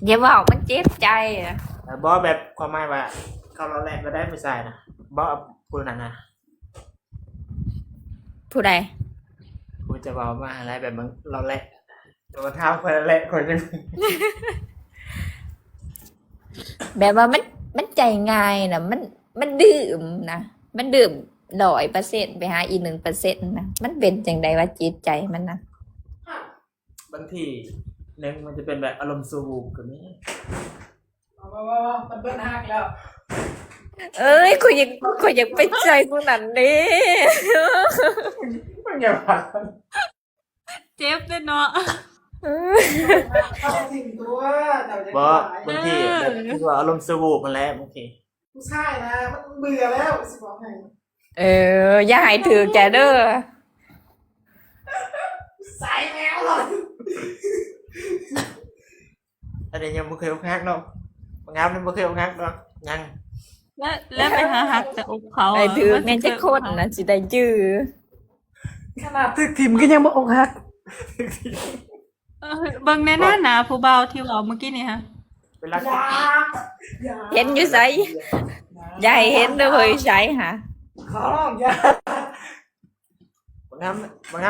อย่าบอกมันเจ็บใจอะ บอแบบความหมายว่าเขาเราแหละมาได้ไม่ใช่นะบอพูดนั่นนะ ผู้ใด พูดจะบอกมาอะไรแบบมึงเราแหละตัวเท้าคนละแหละคนจะ แบบว่ามันใจง่ายนะมันดื่มนะมันดื่ม100%ไปหาอีก1%นะมันเป็นจังใดว่าจิตใจมันนะ บางทีหนึ่งมันจะเป็นแบบอารมณ์สูบแบบนี้ ว่ามันเบิ้ลหักแล้ว เอ้ยกูยังไปใจกูนั่นดิ มันอย่าผ่าน เจ็บเลยเนาะ เข้าถึงตัวแต่จะ บอบางทีแบบคือว่าอารมณ์สูบมันแหล้วบางที ผู้ชายนะมันเบื่อแล้วสิบอกให้ อย่าให้ถือแกเด้อ ใส่แมวเลย อันนี้ยังไม่เคยอกหักเนาะบางงานมันไม่เคยอกหักเนาะยัง แล้วไปหาหักแต่อกเขา ไอ้ถือแม่นจะคนนะสิได้จื้อ ขนาดตึกถิ่มก็ยังมาอกหัก เบิ่งในหน้าหนาผู้เบาที่เราเมื่อกี้นี่ฮะ เวลา เห็นอยู่ไสอย่าให้เห็นเด้อเฮ้ยไสหะ ขอร้องอย่า บางงาน